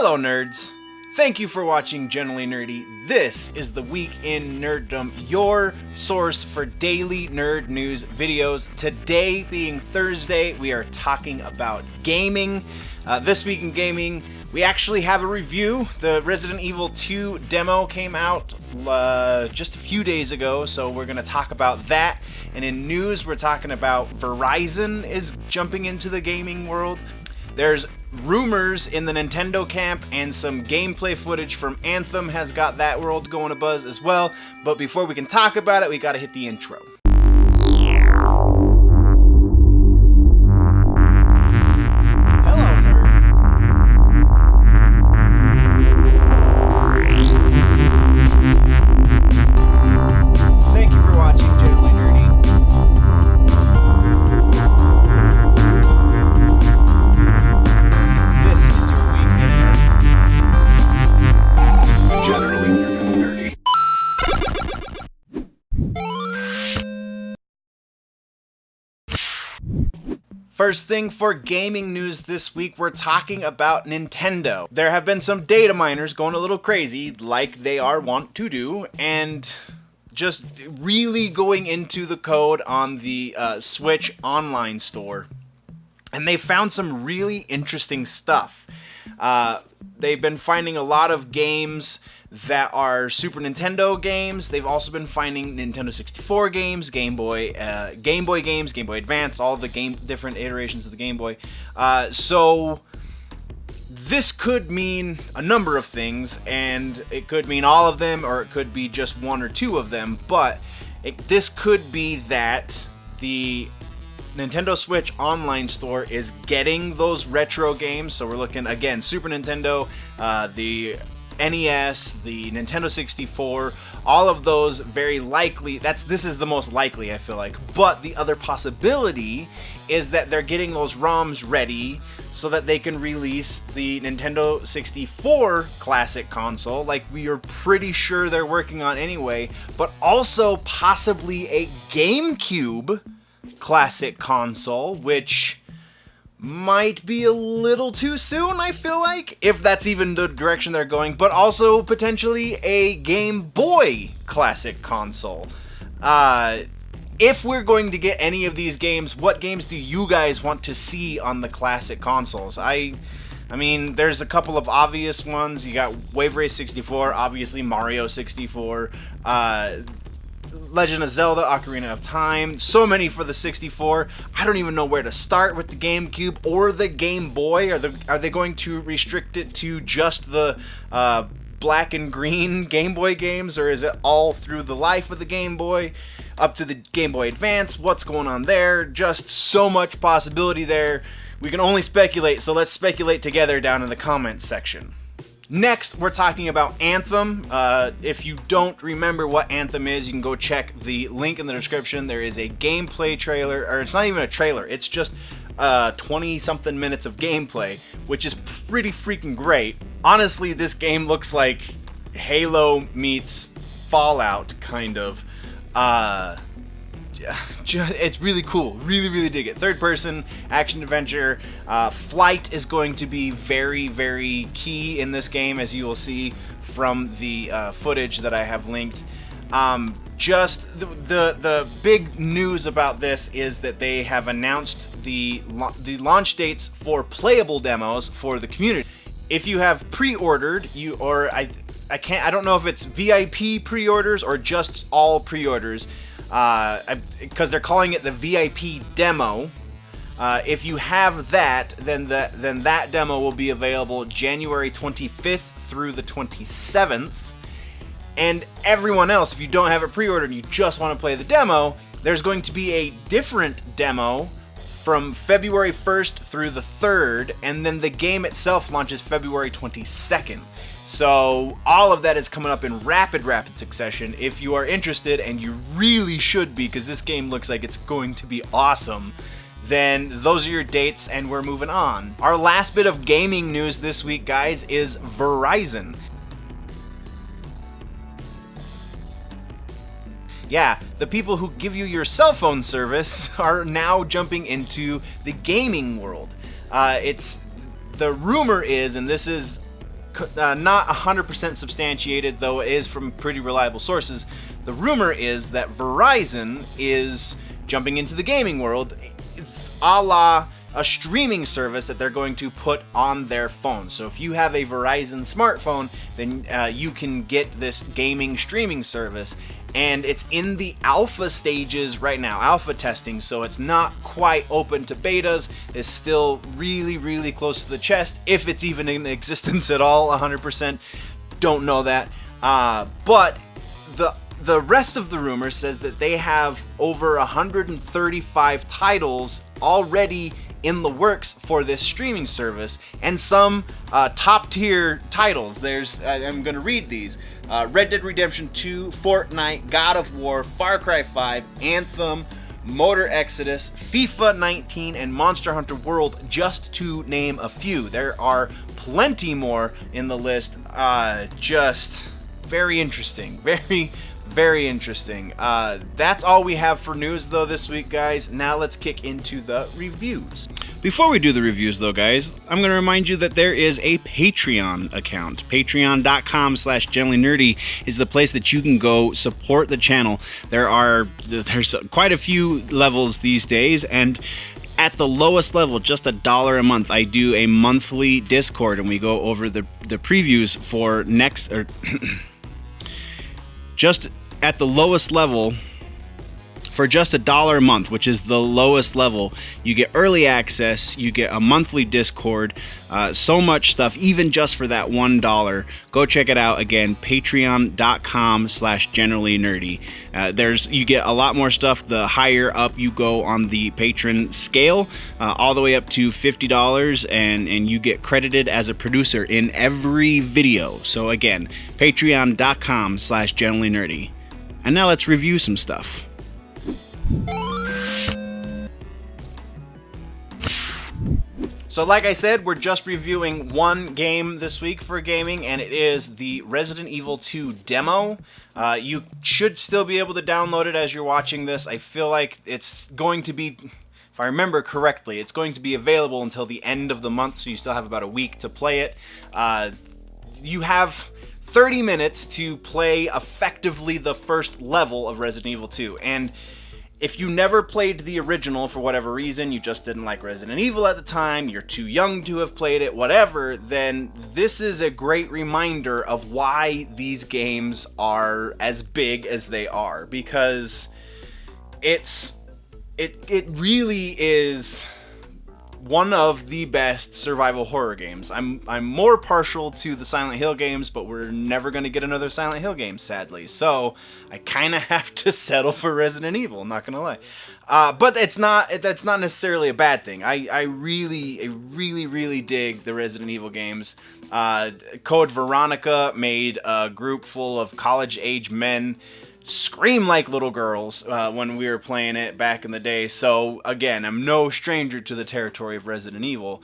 Hello nerds! Thank you for watching Generally Nerdy. This is the Week in Nerdom, your source for daily nerd news videos. Today being Thursday, we are talking about gaming. This week in gaming, we actually have a review. The Resident Evil 2 demo came out just a few days ago, so we're going to talk about that. And in news, we're talking about Verizon is jumping into the gaming world. There's rumors in the Nintendo camp, and some gameplay footage from Anthem has got that world going a buzz as well. But before we can talk about it, we gotta hit the intro. Hello, nerds. Thank you for watching Generally Nerdy. First thing for gaming news this week, we're talking about Nintendo. There have been some data miners going a little crazy, like they are wont to do, and just really going into the code on the Switch online store. And they found some really interesting stuff. They've been finding a lot of games that are Super Nintendo games. They've also been finding Nintendo 64 games, Game Boy games, Game Boy Advance, all the different iterations of the Game Boy. So this could mean a number of things, and it could mean all of them, or it could be just one or two of them. But this could be that the Nintendo Switch online store is getting those retro games. So we're looking again, Super Nintendo, the NES, the Nintendo 64, all of those very likely. This is the most likely, I feel like. But the other possibility is that they're getting those ROMs ready so that they can release the Nintendo 64 classic console, like we are pretty sure they're working on anyway, but also possibly a Gamecube classic console, which might be a little too soon, I feel like, if that's even the direction they're going, but also potentially a Game Boy classic console. If we're going to get any of these games, what games do you guys want to see on the classic consoles? I mean, there's a couple of obvious ones. You got Wave Race 64, obviously Mario 64, Legend of Zelda, Ocarina of Time, so many for the 64. I don't even know where to start with the GameCube or the Game Boy. Are they going to restrict it to just the black and green Game Boy games, or is it all through the life of the Game Boy up to the Game Boy Advance? What's going on there? Just so much possibility there. We can only speculate, so let's speculate together down in the comments section. Next, we're talking about Anthem. If you don't remember what Anthem is, you can go check the link in the description. There is a gameplay trailer, or it's not even a trailer, it's just 20-something minutes of gameplay, which is pretty freaking great. Honestly, this game looks like Halo meets Fallout, kind of. It's really cool. Really dig it. Third person action adventure. Flight is going to be very, very key in this game, as you will see from the footage that I have linked. Just the big news about this is that they have announced the launch dates for playable demos for the community. If you have pre-ordered, I don't know if it's VIP pre-orders or just all pre-orders. Because they're calling it the VIP demo. If you have that, then that demo will be available January 25th through the 27th. And everyone else, if you don't have it pre-ordered and you just want to play the demo, there's going to be a different demo from February 1st through the 3rd, and then the game itself launches February 22nd. So all of that is coming up in rapid succession. If you are interested, and you really should be, because this game looks like it's going to be awesome, then those are your dates, and we're moving on. Our last bit of gaming news this week, guys, is Verizon. Yeah, the people who give you your cell phone service are now jumping into the gaming world. The rumor is, and this is not 100% substantiated, though it is from pretty reliable sources. The rumor is that Verizon is jumping into the gaming world, a la a streaming service that they're going to put on their phone. So if you have a Verizon smartphone, then you can get this gaming streaming service, and it's in the alpha stages right now, alpha testing, so it's not quite open to betas. It's still really, really close to the chest, if it's even in existence at all. 100% don't know that, but the rest of the rumor says that they have over 135 titles already in the works for this streaming service, and some top tier titles. I'm going to read these: Red Dead Redemption 2, Fortnite, God of War, Far Cry 5, Anthem, Motor Exodus, FIFA 19, and Monster Hunter World, just to name a few. There are plenty more in the list. Just very interesting. Very interesting. That's all we have for news, though, this week, guys. Now let's kick into the reviews. Before we do the reviews, though, guys, I'm going to remind you that there is a Patreon account. Patreon.com/generallynerdy is the place that you can go support the channel. There's quite a few levels these days, and at the lowest level, just $1 a month, I do a monthly Discord, and we go over the previews for next... Just at the lowest level, for just $1 a month, which is the lowest level, you get early access, you get a monthly Discord, so much stuff, even just for that $1. Go check it out. Again, patreon.com/generallynerdy. You get a lot more stuff the higher up you go on the patron scale, all the way up to $50, and you get credited as a producer in every video. So again, patreon.com/generallynerdy. And now let's review some stuff. So like I said, we're just reviewing one game this week for gaming, and it is the Resident Evil 2 demo. You should still be able to download it as you're watching this. I feel like it's going to be, if I remember correctly, it's going to be available until the end of the month, so you still have about a week to play it. You have 30 minutes to play effectively the first level of Resident Evil 2, and if you never played the original for whatever reason, you just didn't like Resident Evil at the time, you're too young to have played it, whatever, then this is a great reminder of why these games are as big as they are, because it really is one of the best survival horror games. I'm more partial to the Silent Hill games, but we're never going to get another Silent Hill game, sadly. So I kind of have to settle for Resident Evil, not going to lie. But that's not necessarily a bad thing. I really dig the Resident Evil games. Code Veronica made a group full of college-age men scream like little girls when we were playing it back in the day. So again, I'm no stranger to the territory of Resident Evil.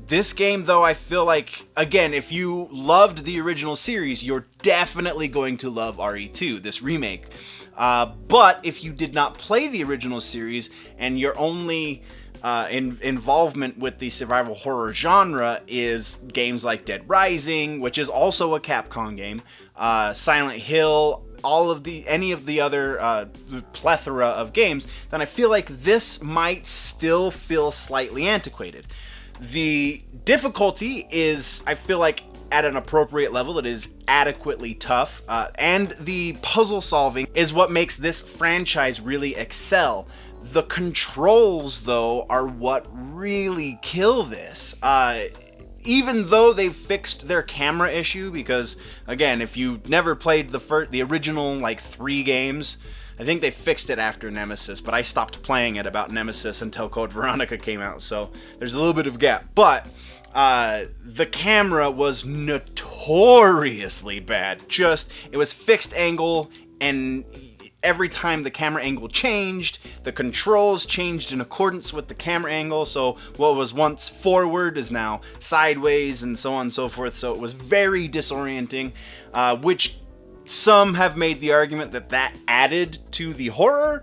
This game, though, I feel like, again, if you loved the original series, you're definitely going to love RE2, this remake. But if you did not play the original series and your only involvement with the survival horror genre is games like Dead Rising, which is also a Capcom game, Silent Hill, any of the other plethora of games, then I feel like this might still feel slightly antiquated. The difficulty is, I feel like, at an appropriate level. It is adequately tough, and the puzzle solving is what makes this franchise really excel. The controls, though, are what really kill this. Even though they've fixed their camera issue, because, again, if you never played the original, 3 games, I think they fixed it after Nemesis, but I stopped playing it about Nemesis until Code Veronica came out, so there's a little bit of a gap. But the camera was notoriously bad. It was fixed angle, and every time the camera angle changed, the controls changed in accordance with the camera angle, so what was once forward is now sideways, and so on and so forth, so it was very disorienting, which some have made the argument that added to the horror,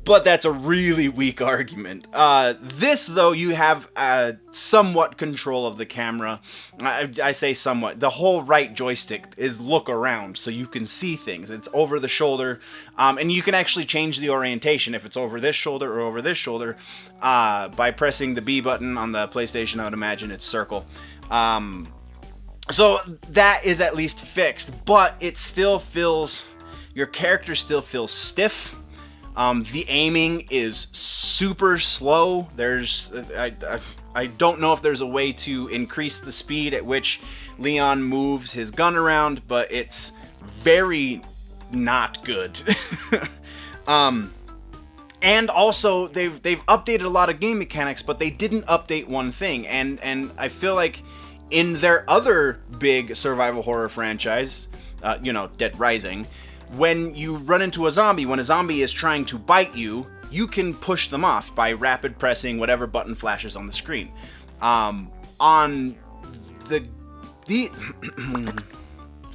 But that's a really weak argument. This, though, you have somewhat control of the camera. I say somewhat. The whole right joystick is look around, so you can see things. It's over the shoulder, and you can actually change the orientation if it's over this shoulder or over this shoulder by pressing the B button on the PlayStation. I would imagine it's circle. So that is at least fixed, but it still feels... Your character still feels stiff. The aiming is super slow. I don't know if there's a way to increase the speed at which Leon moves his gun around, but it's very not good. And also they've updated a lot of game mechanics, but they didn't update one thing, and I feel like in their other big survival horror franchise, Dead Rising, when you run into a zombie, when a zombie is trying to bite you, you can push them off by rapid pressing whatever button flashes on the screen. On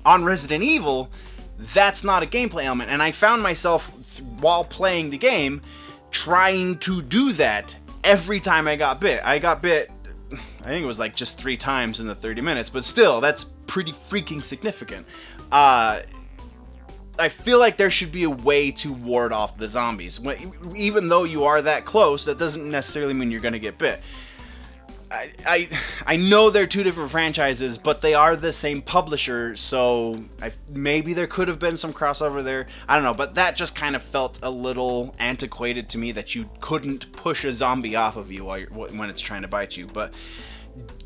Resident Evil, that's not a gameplay element, and I found myself while playing the game trying to do that every time I got bit. I think it was like just 3 times in the 30 minutes, but still, that's pretty freaking significant. I feel like there should be a way to ward off the zombies. Even though you are that close, that doesn't necessarily mean you're going to get bit. I know they're 2 different franchises, but they are the same publisher, so maybe there could have been some crossover there. I don't know, but that just kind of felt a little antiquated to me, that you couldn't push a zombie off of you when it's trying to bite you. But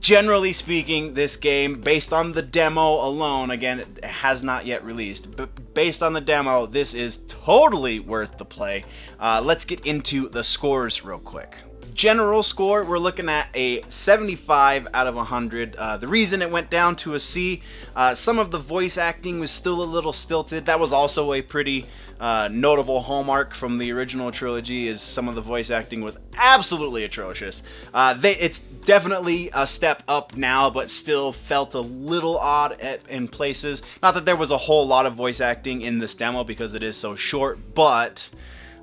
generally speaking, this game, based on the demo alone, again, it has not yet released, but based on the demo, this is totally worth the play. Let's get into the scores real quick. General score, we're looking at a 75 out of 100. The reason it went down to a C, some of the voice acting was still a little stilted. That was also a pretty notable hallmark from the original trilogy, is some of the voice acting was absolutely atrocious. It's definitely a step up now, but still felt a little odd in places. Not that there was a whole lot of voice acting in this demo because it is so short, but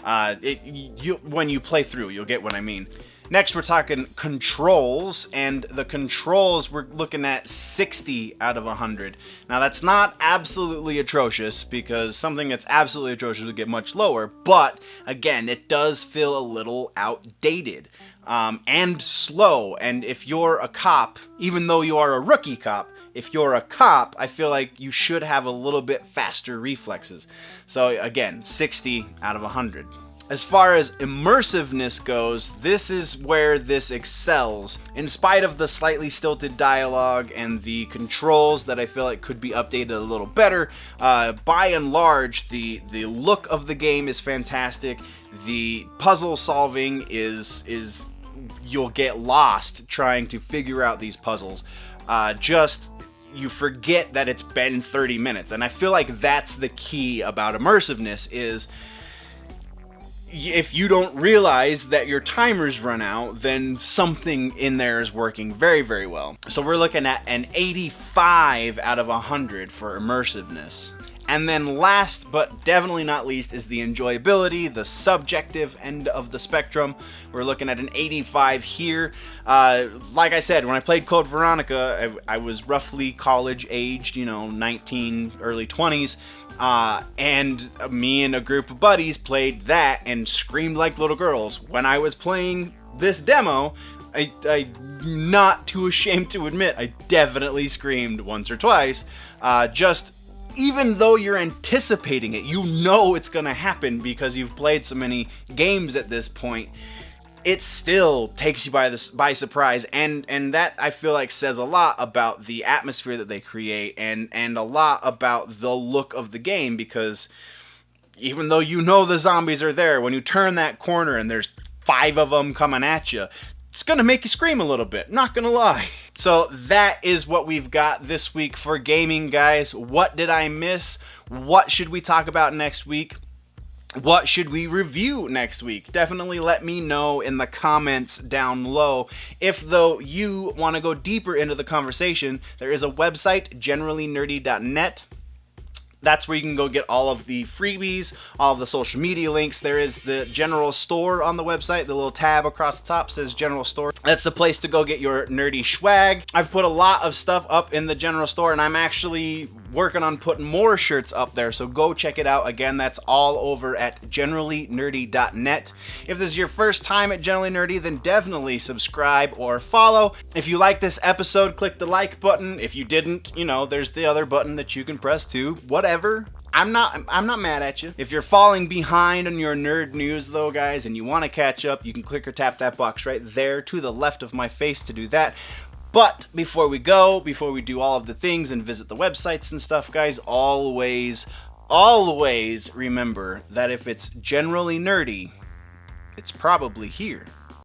when you play through, you'll get what I mean. Next, we're talking controls, and the controls, we're looking at 60 out of 100. Now, that's not absolutely atrocious, because something that's absolutely atrocious would get much lower, but, again, it does feel a little outdated, and slow, and if you're a cop, even though you are a rookie cop, if you're a cop, I feel like you should have a little bit faster reflexes. So, again, 60 out of 100. As far as immersiveness goes, this is where this excels. In spite of the slightly stilted dialogue and the controls that I feel like could be updated a little better, by and large, the look of the game is fantastic. The puzzle solving is you'll get lost trying to figure out these puzzles. You forget that it's been 30 minutes, and I feel like that's the key about immersiveness, is if you don't realize that your timer's run out, then something in there is working very, very well. So we're looking at an 85 out of 100 for immersiveness. And then last, but definitely not least, is the enjoyability, the subjective end of the spectrum. We're looking at an 85 here. Like I said, when I played Code Veronica, I was roughly college-aged, 19, early 20s. And me and a group of buddies played that and screamed like little girls. When I was playing this demo, I'm not too ashamed to admit, I definitely screamed once or twice. Even though you're anticipating it, you know it's gonna happen because you've played so many games at this point, it still takes you by surprise, and that I feel like says a lot about the atmosphere that they create, and a lot about the look of the game, because even though you know the zombies are there, when you turn that corner and there's 5 of them coming at you, it's gonna make you scream a little bit, not gonna lie. So that is what we've got this week for gaming, guys. What did I miss? What should we talk about next week? What should we review next week? Definitely let me know in the comments down below. If, though, you want to go deeper into the conversation, there is a website, generallynerdy.net. That's where you can go get all of the freebies, all of the social media links. There is the general store on the website. The little tab across the top says general store. That's the place to go get your nerdy swag. I've put a lot of stuff up in the general store, and I'm actually working on putting more shirts up there, so go check it out. Again, that's all over at generallynerdy.net. If this is your first time at Generally Nerdy, then definitely subscribe or follow. If you like this episode, click the like button. If you didn't, you know, there's the other button that you can press too. Whatever. I'm not mad at you. If you're falling behind on your nerd news though, guys, and you want to catch up, you can click or tap that box right there to the left of my face to do that. But before we do all of the things and visit the websites and stuff, guys, always remember that if it's generally nerdy, it's probably here.